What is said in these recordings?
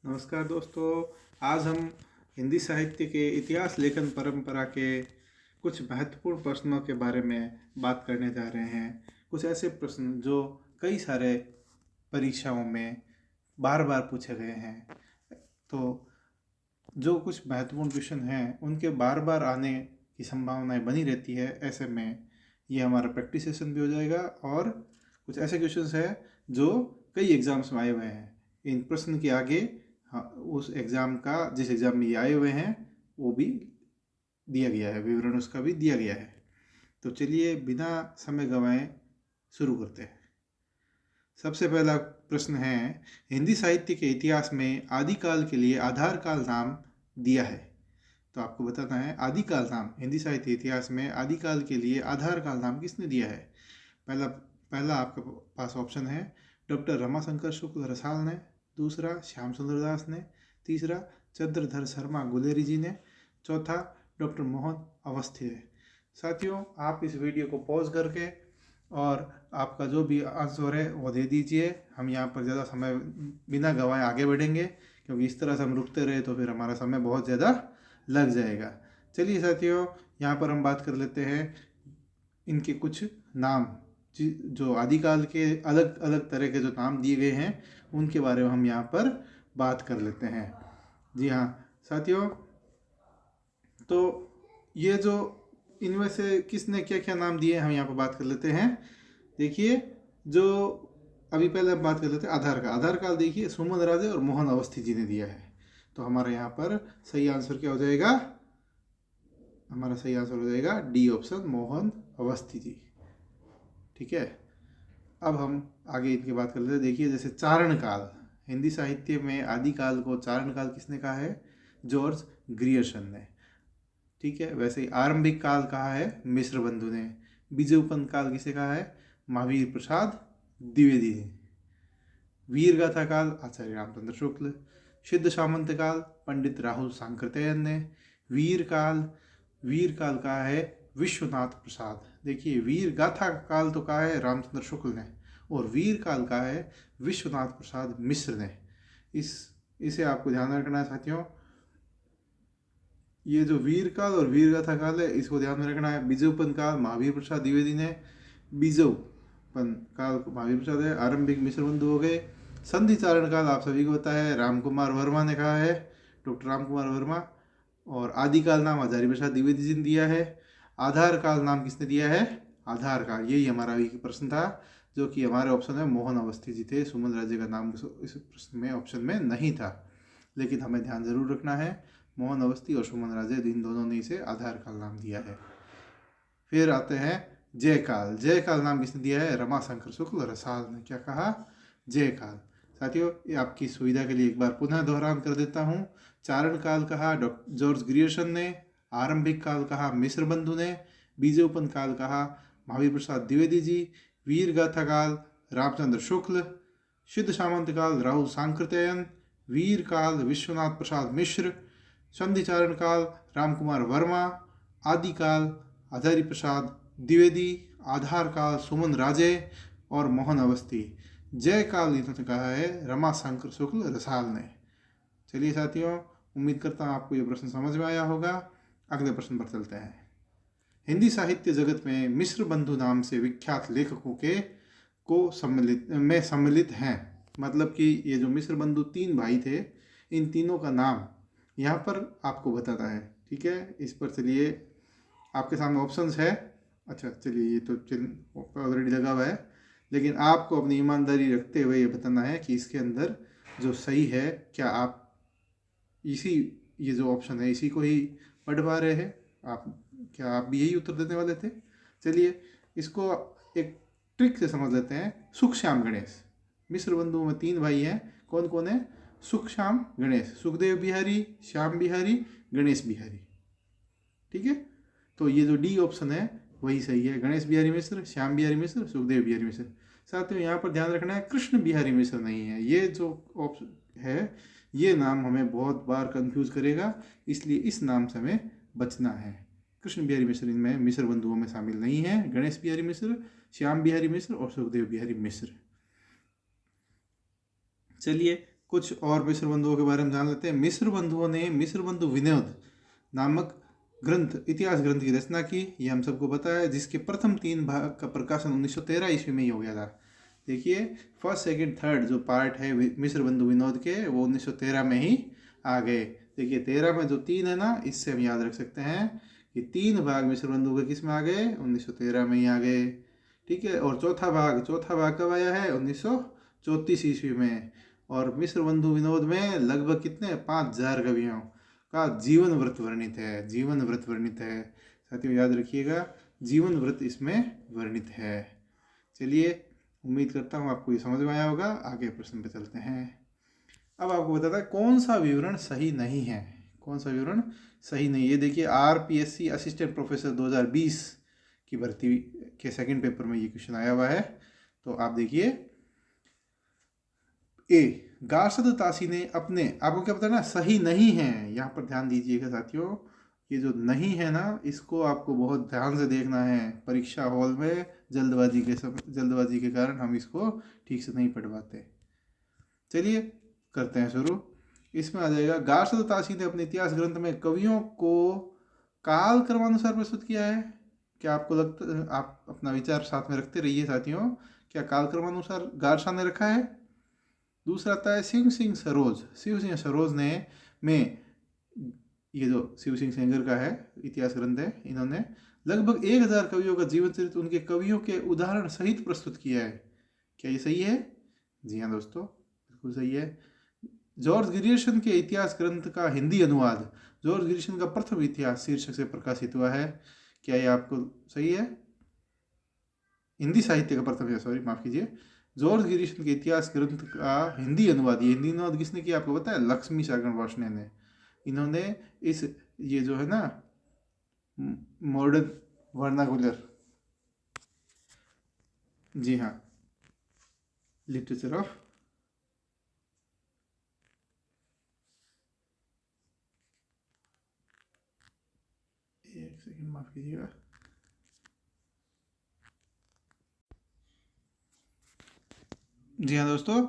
नमस्कार दोस्तों। आज हम हिंदी साहित्य के इतिहास लेखन परंपरा के कुछ महत्वपूर्ण प्रश्नों के बारे में बात करने जा रहे हैं। कुछ ऐसे प्रश्न जो कई सारे परीक्षाओं में बार बार पूछे गए हैं। तो जो कुछ महत्वपूर्ण क्वेश्चन हैं उनके बार बार आने की संभावनाएं बनी रहती है। ऐसे में ये हमारा प्रैक्टिस सेशन भी हो जाएगा और कुछ ऐसे क्वेश्चंस हैं जो कई एग्जाम्स में आए हुए हैं। इन प्रश्न के आगे उस एग्ज़ाम का जिस एग्ज़ाम में ये आए हुए हैं वो भी दिया गया है, विवरण उसका भी दिया गया है। तो चलिए बिना समय गंवाए शुरू करते हैं। सबसे पहला प्रश्न है, हिंदी साहित्य के इतिहास में आदिकाल के लिए आधार काल नाम दिया है। तो आपको बताना है आदिकाल नाम हिंदी साहित्य इतिहास में आदिकाल के लिए आधार काल नाम किसने दिया है। पहला पहला आपके पास ऑप्शन है डॉक्टर रमाशंकर शुक्ल रसाल ने, दूसरा श्याम सुंदर दास ने, तीसरा चंद्रधर शर्मा गुलेरी जी ने, चौथा डॉक्टर मोहन अवस्थी ने। साथियों, आप इस वीडियो को पॉज करके और आपका जो भी आंसर है वो दे दीजिए। हम यहाँ पर ज़्यादा समय बिना गंवाए आगे बढ़ेंगे, क्योंकि इस तरह से हम रुकते रहे तो फिर हमारा समय बहुत ज़्यादा लग जाएगा। चलिए साथियों, यहाँ पर हम बात कर लेते हैं इनके कुछ नाम जो आदिकाल के अलग अलग तरह के जो नाम दिए गए हैं उनके बारे में हम यहाँ पर बात कर लेते हैं। जी हाँ साथियों, तो ये जो इनमें से किसने क्या क्या नाम दिए हम यहाँ पर बात कर लेते हैं। देखिए, जो अभी पहले हम बात कर लेते हैं आधार काल देखिए सुमन राजे और मोहन अवस्थी जी ने दिया है। तो हमारे यहाँ पर सही आंसर क्या हो जाएगा, हमारा सही आंसर हो जाएगा डी ऑप्शन, मोहन अवस्थी जी। ठीक है, अब हम आगे इनकी बात कर लेते हैं। देखिए, जैसे चारण काल, हिंदी साहित्य में आदिकाल को चारण काल किसने कहा है, जॉर्ज ग्रियर्सन ने। ठीक है, वैसे ही आरंभिक काल कहा है मिश्र बंधु ने। बीजोपन काल किसे कहा है, महावीर प्रसाद द्विवेदी ने। वीर गाथा काल आचार्य रामचंद्र शुक्ल। सिद्ध सामंत काल पंडित राहुल सांकृत्यायन ने। वीर काल कहा है विश्वनाथ प्रसाद। देखिए, वीर गाथा काल तो कहा है रामचंद्र शुक्ल ने और वीर काल कहा है विश्वनाथ प्रसाद मिश्र ने। इसे आपको ध्यान रखना है साथियों। ये जो वीर काल और वीर गाथा काल है इसको ध्यान में रखना है। बीजोपन काल महावीर प्रसाद द्विवेदी ने। बीजोपन काल महावीर प्रसाद है। आरंभिक मिश्र बंधु हो गए। संधि चारण काल आप सभी को पता है राम कुमार वर्मा ने कहा है, डॉक्टर राम कुमार वर्मा। और आदिकाल नाम हजारी प्रसाद द्विवेदी जी ने दिया है। आधार काल नाम किसने दिया है, आधार काल, यही हमारा अभी प्रश्न था जो कि हमारे ऑप्शन में मोहन अवस्थी जी थे। सुमन राज्य का नाम इस प्रश्न में ऑप्शन में नहीं था, लेकिन हमें ध्यान जरूर रखना है मोहन अवस्थी और सुमन राजे इन दोनों ने इसे आधार काल नाम दिया है। फिर आते हैं जय काल नाम किसने दिया है, रमाशंकर शुक्ल रसाल ने। क्या कहा, जय काल। साथियों, ये आपकी सुविधा के लिए एक बार पुनः दोहरान कर देता हूँ। चारण काल कहा जॉर्ज ग्रियर्सन ने। आरंभिक काल कहा मिश्र बंधु ने। बीजोपन काल कहा महावीर प्रसाद द्विवेदी जी। वीर गाथा काल रामचंद्र शुक्ल। सिद्ध सामंत काल राहुल सांकृत्यायन। वीर काल विश्वनाथ प्रसाद मिश्र। संधिचारण काल रामकुमार वर्मा। आदिकाल हजारी प्रसाद द्विवेदी। आधार काल सुमन राजे और मोहन अवस्थी। जय काल इन्होंने कहा है रमाशंकर शुक्ल रसाल ने। चलिए साथियों, उम्मीद करता हूँ आपको ये प्रश्न समझ में आया होगा। अगले प्रश्न पर चलते हैं। हिंदी साहित्य जगत में मिश्र बंधु नाम से विख्यात लेखकों के को सम्मिलित हैं। मतलब कि ये जो मिश्र बंधु तीन भाई थे, इन तीनों का नाम यहाँ पर आपको बताना है। ठीक है, इस पर चलिए आपके सामने ऑप्शंस है। अच्छा चलिए, ये तो ऑलरेडी लगा हुआ है, लेकिन आपको अपनी ईमानदारी रखते हुए ये बताना है कि इसके अंदर जो सही है, क्या आप ये जो ऑप्शन है इसी को ही पढ़ पा रहे हैं आप, क्या आप भी यही उत्तर देने वाले थे। चलिए इसको एक ट्रिक से समझ लेते हैं। सुख श्याम गणेश, मिश्र बंधुओं में तीन भाई हैं, कौन कौन है, सुख श्याम गणेश, सुखदेव बिहारी, श्याम बिहारी, गणेश बिहारी। ठीक है, तो ये जो डी ऑप्शन है वही सही है, गणेश बिहारी मिश्र, श्याम बिहारी मिश्र, सुखदेव बिहारी मिश्र। साथियों, यहाँ पर ध्यान रखना है कृष्ण बिहारी मिश्र नहीं है। ये जो ऑप्शन है ये नाम हमें बहुत बार कंफ्यूज करेगा, इसलिए इस नाम से हमें बचना है। कृष्ण बिहारी मिश्र इनमें मिश्र बंधुओं में शामिल नहीं है। गणेश बिहारी मिश्र, श्याम बिहारी मिश्र और सुखदेव बिहारी मिश्र। चलिए कुछ और मिश्र बंधुओं के बारे में जान लेते हैं। मिश्र बंधुओं ने मिश्र बंधु विनोद नामक ग्रंथ, इतिहास ग्रंथ की रचना की, ये हम सबको पता है, जिसके प्रथम 3 भाग का प्रकाशन 1913 ईस्वी में ही हो गया था। देखिए, फर्स्ट सेकंड थर्ड जो पार्ट है मिश्र बंधु विनोद के, वो 1913 में ही आ गए। देखिए 13 में जो 3 है ना, इससे हम याद रख सकते हैं कि 3 भाग मिश्र बंधु के किस में आ गए, 1913 में ही आ गए। ठीक है, और चौथा भाग कब आया है, 1934 ईस्वी में। और मिश्र बंधु विनोद में लगभग कितने 5000 कवियों का जीवन व्रत वर्णित है, जीवन व्रत वर्णित है। साथियों याद रखिएगा, जीवन व्रत इसमें वर्णित है। चलिए, उम्मीद करता हूँ आपको ये समझ में आया होगा। आगे प्रश्न पे चलते हैं। अब आपको बताता है कौन सा विवरण सही नहीं है, कौन सा विवरण सही नहीं है। देखिए, आरपीएससी असिस्टेंट प्रोफेसर 2020 की भर्ती के सेकंड पेपर में ये क्वेश्चन आया हुआ है। तो आप देखिए, ए गार्सद तासी ने अपने, आपको क्या पता ना सही नहीं है, यहाँ पर ध्यान दीजिएगा साथियों, ये जो नहीं है ना, इसको आपको बहुत ध्यान से देखना है। परीक्षा हॉल में जल्दबाजी के कारण हम इसको ठीक से नहीं पढ़ पाते। चलिए करते हैं शुरू। इसमें आ जाएगा, गार्सद तासी ने अपने इतिहास ग्रंथ में कवियों को काल क्रमानुसार प्रस्तुत किया है। क्या आपको लगता, आप अपना विचार साथ में रखते रहिए साथियों, क्या काल क्रमानुसार गार्सा ने रखा है? दूसरा आता है शिव सिंह सरोज ने में, ये जो शिव सिंह सेंगर का है इतिहास ग्रंथ है, इन्होंने लगभग 1000 कवियों का जीवन चरित्र उनके कवियों के उदाहरण सहित प्रस्तुत किया है। क्या ये सही है? जी हाँ दोस्तों, बिल्कुल सही है। जॉर्ज ग्रियर्सन के इतिहास ग्रंथ का हिंदी अनुवाद, जॉर्ज ग्रियर्सन का प्रथम इतिहास शीर्षक से प्रकाशित हुआ है। क्या ये आपको सही है? हिंदी साहित्य का प्रथम, सॉरी माफ कीजिए, जॉर्ज ग्रियर्सन के इतिहास ग्रंथ का हिंदी अनुवाद, ये हिंदी अनुवाद किसने किया आपको पता है? लक्ष्मी सागर वार्ष्णेय ने। इन्होंने इस, ये जो है ना मॉडर्न वर्नाकुलर, जी हाँ, लिटरेचर ऑफ, एक सेकंड माफ कीजिएगा, जी हाँ दोस्तों,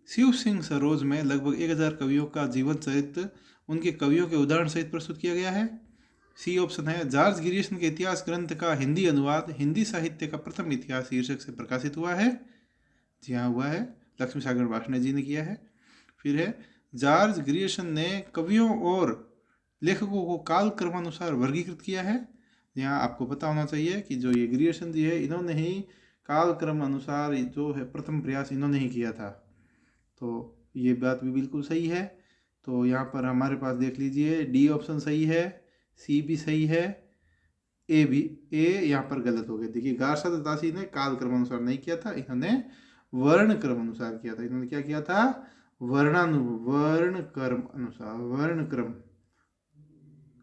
शिव सिंह सरोज में लगभग 1000 कवियों का जीवन चरित्र उनके कवियों के उदाहरण सहित प्रस्तुत किया गया है। सी ऑप्शन है। जॉर्ज ग्रियर्सन के इतिहास ग्रंथ का हिंदी अनुवाद हिंदी साहित्य का प्रथम इतिहास शीर्षक से प्रकाशित हुआ है। जी हाँ, हुआ है, लक्ष्मी सागर वार्ष्णेय जी ने किया है। फिर है, जॉर्ज ग्रियर्सन ने कवियों और लेखकों को काल क्रमानुसार वर्गीकृत किया है। यहाँ आपको पता होना चाहिए कि जो ये ग्रियर्सन जी है, इन्होंने ही काल क्रम अनुसार जो है प्रथम प्रयास इन्होंने ही किया था। तो ये बात भी बिल्कुल सही है। तो यहाँ पर हमारे पास देख लीजिए, डी ऑप्शन सही है, सी भी सही है, ए भी, ए यहाँ पर गलत हो गया। देखिए, गार्सद तासी ने काल क्रम अनुसार नहीं किया था, इन्होंने वर्ण क्रम अनुसार किया था। इन्होंने क्या किया था? वर्ण क्रम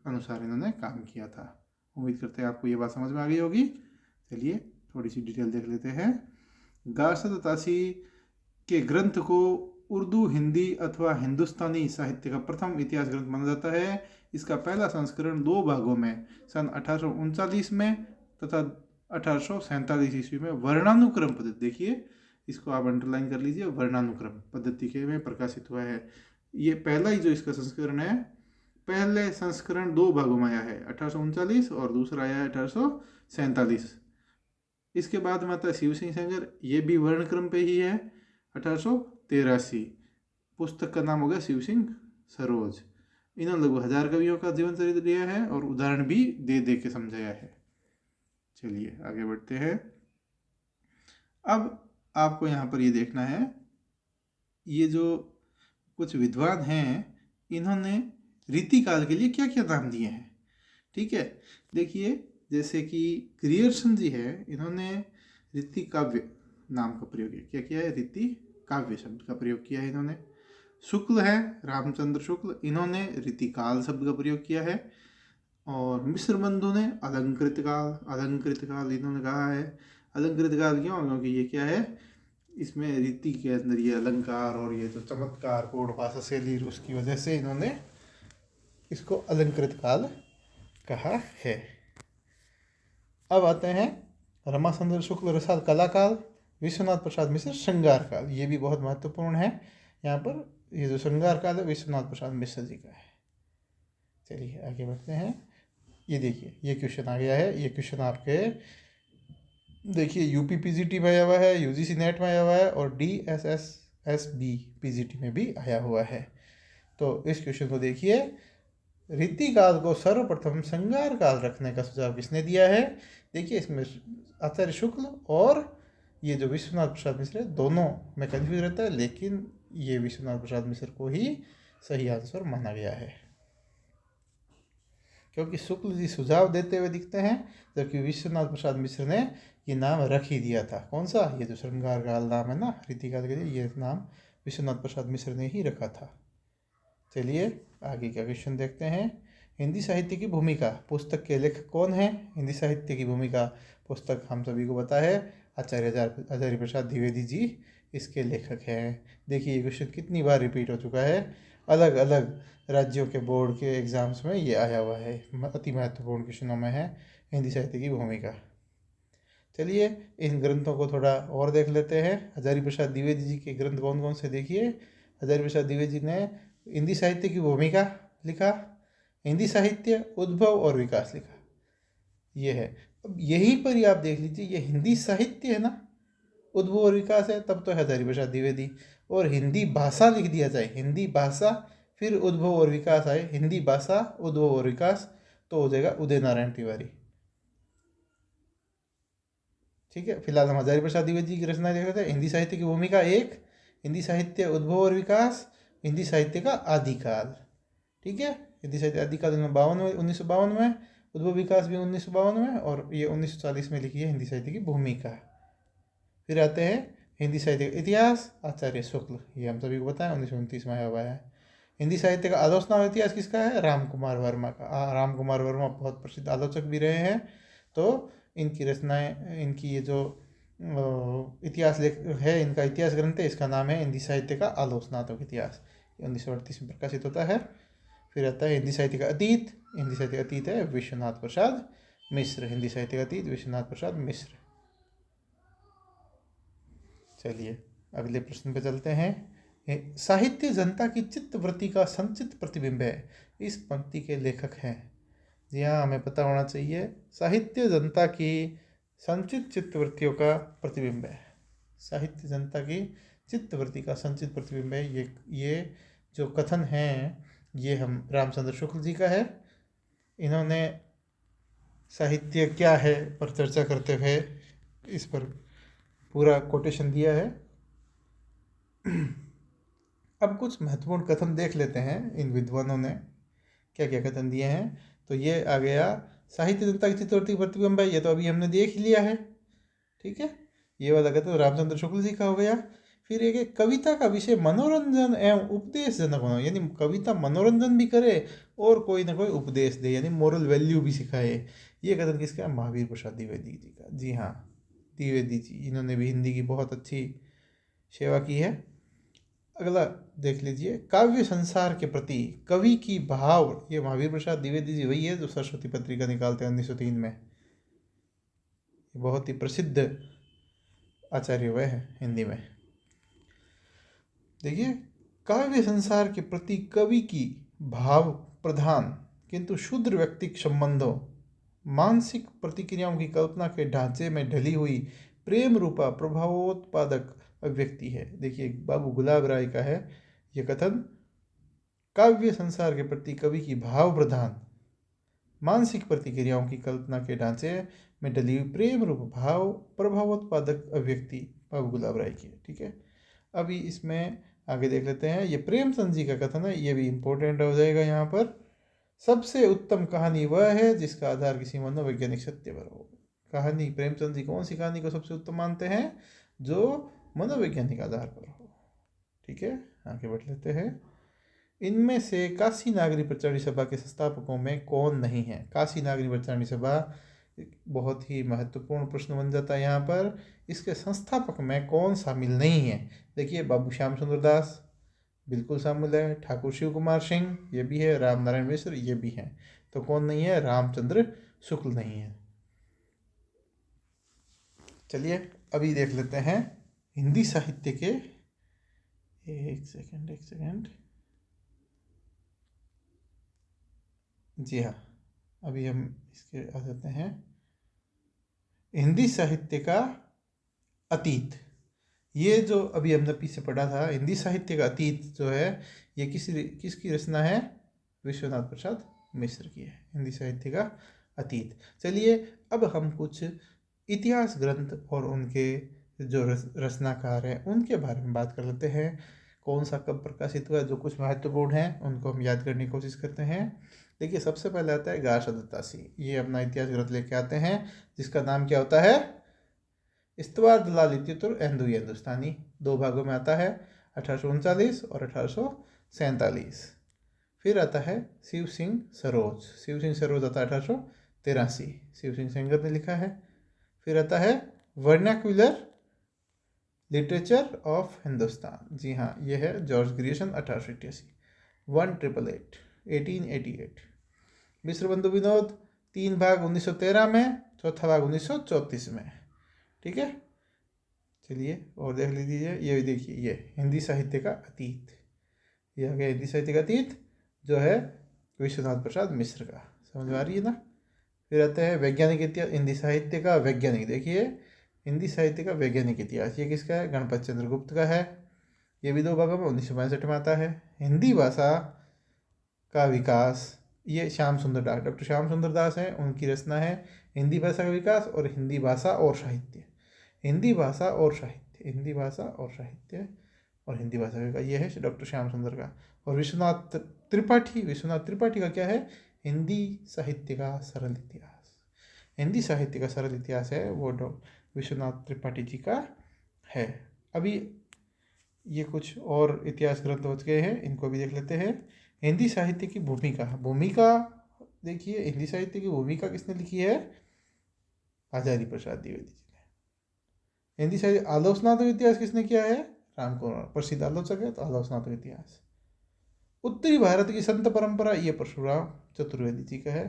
अनुसार इन्होंने काम किया था। उम्मीद करते हैं आपको ये बात समझ में आ गई होगी। चलिए थोड़ी सी डिटेल देख लेते हैं। गार्सद तासी के ग्रंथ को उर्दू, हिंदी अथवा हिंदुस्तानी साहित्य का प्रथम इतिहास ग्रंथ माना जाता है। इसका पहला संस्करण 2 भागों में सन 1839 में तथा 1847 ईस्वी में वर्णानुक्रम पद्धति, देखिए इसको आप अंडरलाइन कर लीजिए, वर्णानुक्रम पद्धति के में प्रकाशित हुआ है। ये पहला ही जो इसका संस्करण है, पहले संस्करण 2 भागों में आया है, 1839 और दूसरा आया है 1847। इसके बाद में आता है शिव सिंह सेंगर, ये भी वर्णक्रम पे ही है, 1883। पुस्तक का नाम हो गया शिव सिंह सरोज। इन्होंने लगभग 1000 कवियों का जीवन चरित्र दिया है और उदाहरण भी दे दे के समझाया है। चलिए आगे बढ़ते हैं। अब आपको यहाँ पर ये देखना है, ये जो कुछ विद्वान हैं, इन्होंने रीतिकाल के लिए क्या क्या नाम दिए हैं। ठीक है, देखिए जैसे कि ग्रियर्सन जी है, इन्होंने रीति काव्य नाम का प्रयोग किया। क्या किया है? रीति काव्य शब्द का प्रयोग किया है इन्होंने। शुक्ल है, रामचंद्र शुक्ल, इन्होंने रीतिकाल शब्द का प्रयोग किया है। और मिश्र बंधु ने अलंकृत काल इन्होंने कहा है। अलंकृत काल क्यों? क्योंकि ये क्या है, इसमें रीति के अंदर ये अलंकार और ये जो चमत्कार पूर्ण भाषा शैली, उसकी वजह से इन्होंने इसको अलंकृत काल कहा है। अब आते हैं रमाचंद्र शुक्ल रसाल कला काल, विश्वनाथ प्रसाद मिश्र श्रृंगार काल। ये भी बहुत महत्वपूर्ण है। यहाँ पर ये जो श्रृंगार काल है विश्वनाथ प्रसाद मिश्र जी का है। चलिए आगे बढ़ते हैं। ये देखिए ये क्वेश्चन आ गया है। ये क्वेश्चन आपके देखिए यूपी पीजीटी में आया हुआ है, यूजीसी नेट में आया हुआ है और डीएसएसएसबी पीजीटी में भी आया हुआ है। तो इस क्वेश्चन को देखिए, रीतिकाल को सर्वप्रथम श्रृंगार काल रखने का सुझाव किसने दिया है? देखिए इसमें आचार्य शुक्ल और ये जो विश्वनाथ प्रसाद मिश्र है, दोनों में कंफ्यूज रहता है, लेकिन ये विश्वनाथ प्रसाद मिश्र को ही सही आंसर माना गया है, क्योंकि शुक्ल जी सुझाव देते हुए दिखते हैं, जबकि विश्वनाथ प्रसाद मिश्र ने ये नाम रख ही दिया था। कौन सा? ये जो श्रृंगार काल नाम है ना, रीतिकाल के लिए, ये नाम विश्वनाथ प्रसाद मिश्र ने ही रखा था। चलिए आगे का क्वेश्चन देखते हैं। हिंदी साहित्य की भूमिका पुस्तक के लेखक कौन है? हिंदी साहित्य की भूमिका पुस्तक हम सभी को पता है, आचार्य हजारी प्रसाद द्विवेदी जी इसके लेखक हैं। देखिए ये क्वेश्चन कितनी बार रिपीट हो चुका है, अलग अलग राज्यों के बोर्ड के एग्जाम्स में ये आया हुआ है, अति महत्वपूर्ण क्वेश्चनों में है हिंदी साहित्य की भूमिका। चलिए इन ग्रंथों को थोड़ा और देख लेते हैं। हजारी प्रसाद द्विवेदी जी के ग्रंथ कौन कौन से? देखिए हजारी प्रसाद द्विवेदी जी ने हिंदी साहित्य की भूमिका लिखा, हिंदी साहित्य उद्भव और विकास लिखा, ये है। अब यहीं पर ही आप देख लीजिए, ये हिंदी साहित्य है ना, उद्भव और विकास है, तब तो हजारी प्रसाद द्विवेदी। और हिंदी भाषा लिख दिया जाए, हिंदी भाषा फिर उद्भव और विकास आए, हिंदी भाषा उद्भव और विकास, तो हो जाएगा उदय नारायण तिवारी। ठीक है, फिलहाल हम हजारी प्रसाद द्विवेदी जी की रचना देख रहे थे। हिंदी साहित्य की भूमिका एक, हिंदी साहित्य उद्भव और विकास, हिंदी साहित्य का आदिकाल। ठीक है, हिंदी साहित्य आदिकाल 1952 में, उद्भव विकास भी 1952 में, और ये 1940 में लिखी है हिंदी साहित्य की भूमिका। फिर आते हैं हिंदी साहित्य का इतिहास, आचार्य शुक्ल, ये हम सभी को पता है 1929 में आया हुआ है। हिंदी साहित्य का आलोचना और इतिहास किसका है? राम कुमार वर्मा का। राम कुमार वर्मा बहुत प्रसिद्ध आलोचक भी रहे हैं, तो इनकी रचनाएं, इनकी ये जो इतिहास लेख है, इनका इतिहास ग्रंथ है, इसका नाम है हिंदी साहित्य का आलोचनात्मक इतिहास, 1938 में प्रकाशित होता है। फिर आता है हिंदी साहित्य का अतीत, हिंदी साहित्य का अतीत है विश्वनाथ प्रसाद मिश्र, हिंदी साहित्य का अतीत विश्वनाथ प्रसाद मिश्र। चलिए अगले प्रश्न पे चलते हैं। साहित्य जनता की चित्तवृत्ति का संचित प्रतिबिंब है, इस पंक्ति के लेखक हैं। जी हाँ, हमें पता होना चाहिए, साहित्य जनता की संचित चित्तवृत्तियों का प्रतिबिंब है। साहित्य जनता की चित्तवृत्ति का संचित प्रतिबिंब है। ये जो कथन है, ये हम रामचंद्र शुक्ल जी का है। इन्होंने साहित्य क्या है पर चर्चा करते हुए इस पर पूरा कोटेशन दिया है। अब कुछ महत्वपूर्ण कथन देख लेते हैं इन विद्वानों ने क्या क्या कथन दिए हैं। तो ये आ गया साहित्य जनता की चित्तवृत्ति प्रतिबिंब है, ये तो अभी हमने देख लिया है। ठीक है, ये वाला कथन रामचंद्र शुक्ल जी का हो गया। फिर एक कविता का विषय मनोरंजन एवं उपदेश जनक होना, यानी कविता मनोरंजन भी करे और कोई ना कोई उपदेश दे, यानी मोरल वैल्यू भी सिखाए। ये कथन किसका? महावीर प्रसाद द्विवेदी जी का। जी हाँ, द्विवेदी जी, इन्होंने भी हिंदी की बहुत अच्छी सेवा की है। अगला देख लीजिए, काव्य संसार के प्रति कवि की भाव, ये महावीर प्रसाद द्विवेदी जी वही है जो सरस्वती पत्रिका निकालते हैं 1903 में, बहुत ही प्रसिद्ध आचार्य हुए हैं हिंदी में। देखिए, काव्य संसार के प्रति कवि की भाव प्रधान किंतु शूद्र व्यक्तिक संबंधों, मानसिक प्रतिक्रियाओं की कल्पना के ढांचे में ढली हुई प्रेम रूपा प्रभावोत्पादक अभिव्यक्ति है। देखिए बाबू गुलाब राय का है ये कथन, काव्य संसार के प्रति कवि की भाव प्रधान, मानसिक प्रतिक्रियाओं की कल्पना के ढांचे में ढली हुई प्रेम रूप भाव प्रभावोत्पादक अभिव्यक्ति, बाबू गुलाब राय की। ठीक है, अभी इसमें आगे देख लेते हैं। ये प्रेमचंद जी का कथन है, ये भी इंपॉर्टेंट हो जाएगा यहाँ पर। सबसे उत्तम कहानी वह है जिसका आधार किसी मनोवैज्ञानिक सत्य पर हो। कहानी, प्रेमचंद जी कौन सी कहानी को सबसे उत्तम मानते हैं? जो मनोवैज्ञानिक आधार पर हो। ठीक है, आगे बढ़ लेते हैं। इनमें से काशी नागरी प्रचारणी सभा के संस्थापकों में कौन नहीं है? काशी नागरी प्रचारणी सभा बहुत ही महत्वपूर्ण प्रश्न बन जाता है यहाँ पर। इसके संस्थापक में कौन शामिल नहीं है? देखिए बाबू श्याम सुंदर दास बिल्कुल शामिल है, ठाकुर शिव कुमार सिंह ये भी है, राम नारायण मिश्र ये भी हैं। तो कौन नहीं है? रामचंद्र शुक्ल नहीं है। चलिए अभी देख लेते हैं हिंदी साहित्य के एक सेकंड। जी हाँ, अभी हम इसके आ जाते हैं। हिंदी साहित्य का अतीत, ये जो अभी हमने पीछे पढ़ा था, हिंदी साहित्य का अतीत जो है, ये किसकी रचना है? विश्वनाथ प्रसाद मिश्र की है, हिंदी साहित्य का अतीत। चलिए अब हम कुछ इतिहास ग्रंथ और उनके जो रचनाकार हैं उनके बारे में बात कर लेते हैं। कौन सा कब प्रकाशित हुआ, जो कुछ महत्वपूर्ण हैं उनको हम याद करने की कोशिश करते हैं। देखिए सबसे पहले आता है गार्ष दत्तासी, ये अपना इतिहास ग्रंथ लेके आते हैं जिसका नाम क्या होता है? इस्तवार दलाल इत्युतर एंदु हिंदुस्तानी। 2 भागों में आता है, 1839 और 1847। फिर आता है शिव सिंह सरोज, शिव सिंह सरोज आता है 1883, शिव सिंह सेंगर ने लिखा है। फिर आता है वर्नाक्यूलर लिटरेचर ऑफ हिंदुस्तान, जी हाँ ये है जॉर्ज ग्रियर्सन 1888, 1888। मिश्र बंधु विनोद 3 भाग 1913 में, चौथा भाग 1934 में। ठीक है, चलिए और देख लीजिए, ये भी देखिए, ये हिंदी साहित्य का अतीत, ये आ गया हिंदी साहित्य का अतीत जो है विश्वनाथ प्रसाद मिश्र का। समझ में आ रही है ना? फिर आता है वैज्ञानिक इतिहास, हिंदी साहित्य का वैज्ञानिक। देखिए हिंदी साहित्य का वैज्ञानिक इतिहास, ये किसका है? गणपत चंद्र गुप्त का है। ये भी 2 भागों में 1962 में आता है। हिंदी भाषा का विकास, ये श्याम सुंदर दास, डॉक्टर श्याम सुंदर दास हैं, उनकी रचना है हिंदी भाषा का विकास और हिंदी भाषा और साहित्य। हिंदी भाषा और साहित्य, हिंदी भाषा और साहित्य और हिंदी भाषा का, ये है डॉक्टर श्याम सुंदर का। और विश्वनाथ त्रिपाठी का क्या है? हिंदी साहित्य का सरल इतिहास। हिंदी साहित्य का सरल इतिहास है वो विश्वनाथ त्रिपाठी जी का है। अभी ये कुछ और इतिहास ग्रंथ बच गए हैं, इनको भी देख लेते हैं। हिंदी साहित्य की भूमिका देखिए, हिंदी साहित्य की भूमिका किसने लिखी है? आचार्य प्रसाद द्विवेदी जी ने। हिंदी साहित्य आलोचनात्मक इतिहास किसने किया है? राम कुमार, प्रसिद्ध आलोचक है, तो आलोचनात्मक इतिहास। उत्तरी भारत की संत परंपरा, ये परशुराम चतुर्वेदी जी का है।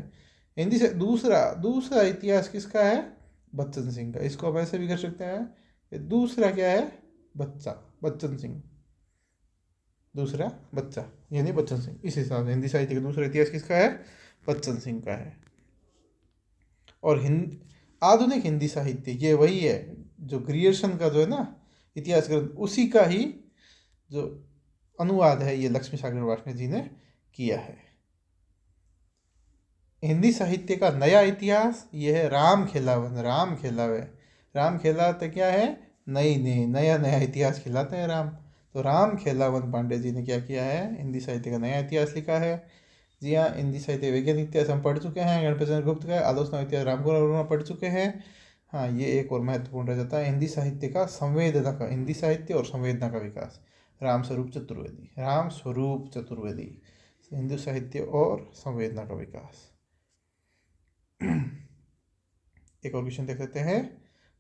हिंदी से दूसरा इतिहास किसका है? बच्चन सिंह का। इसको हम ऐसे भी कर सकते हैं, दूसरा क्या है? बच्चन सिंह, दूसरा बच्चा यानी बच्चन सिंह। इस हिसाब से हिंदी साहित्य का दूसरा इतिहास किसका है? बच्चन सिंह का है। और आधुनिक हिंदी साहित्य ये वही है जो ग्रियर्सन का जो है ना इतिहास ग्रंथ, उसी का ही जो अनुवाद है ये लक्ष्मी सागर वार्ष्णेय जी ने किया है। हिंदी साहित्य का नया इतिहास ये है राम खेलावन। राम खेलाते क्या है? नया इतिहास खिलाते हैं राम। तो राम खेलावन पांडे जी ने क्या किया है? हिंदी साहित्य का नया इतिहास लिखा है। जी हाँ, हिंदी साहित्य वैज्ञानिक इतिहास हम पढ़ चुके हैं, गणपत चंद्र गुप्त का। आलोचना इतिहास रामकुमार वर्मा पढ़ चुके हैं। हाँ, ये एक और महत्वपूर्ण रह जाता है हिंदी साहित्य का हिंदी साहित्य और संवेदना का विकास, राम स्वरूप चतुर्वेदी। हिंदी साहित्य और संवेदना का विकास। एक और क्वेश्चन देख लेते हैं।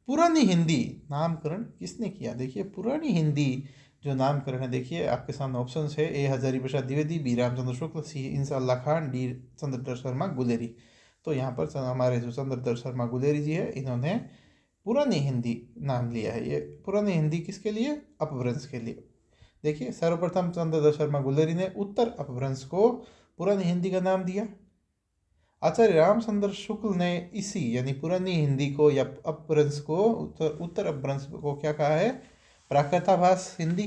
पुरानी हिंदी नामकरण किसने किया? देखिए पुरानी हिंदी जो नामकरण है, देखिए आपके सामने ऑप्शंस है। ए हजारी प्रसाद द्विवेदी, बी रामचंद्र शुक्ल, सी इंसाल्लाह खान, डी चंद्रधर शर्मा गुलेरी। तो यहाँ पर हमारे जो चंद्रधर शर्मा गुलेरी जी है, इन्होंने पुरानी हिंदी नाम लिया है। ये पुरानी हिंदी किसके लिए? अपभ्रंश के लिए। देखिए सर्वप्रथम चंद्रधर शर्मा गुलेरी ने उत्तर अपभ्रंश को पुरानी हिंदी का नाम दिया। आचार्य रामचंद्र शुक्ल ने इसी यानी पुरानी हिंदी को या अपभ्रंश को, उत्तर अपभ्रंश को क्या कहा है? प्राकृताभास हिंदी।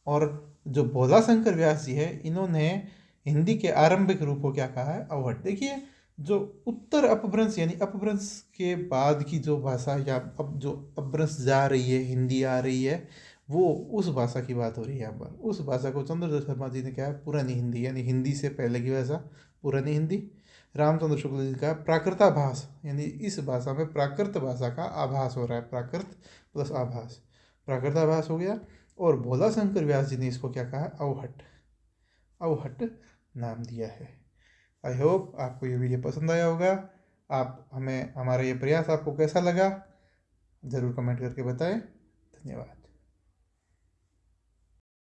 और जो भोला शंकर व्यास जी है, इन्होंने हिंदी के आरंभिक रूप को क्या कहा है? अवहट। देखिए जो उत्तर अपभ्रंश यानी अपभ्रंश के बाद की जो भाषा या अब जो अपभ्रंश जा रही है, हिंदी आ रही है, वो उस भाषा की बात हो रही है यहाँ पर। उस भाषा को चंद्रधर शर्मा जी ने क्या है? पुरानी हिंदी यानी हिंदी से पहले की भाषा पुरानी हिंदी। रामचंद्र शुक्ल जी का प्राकृताभास यानी इस भाषा में प्राकृत भाषा का आभास हो रहा है, प्राकृत प्लस आभास, प्राकृताभास हो गया। और भोला शंकर व्यास जी ने इसको क्या कहा? अवहट नाम दिया है। आई होप आपको ये वीडियो पसंद आया होगा। आप हमें हमारा ये प्रयास आपको कैसा लगा ज़रूर कमेंट करके बताएं। धन्यवाद।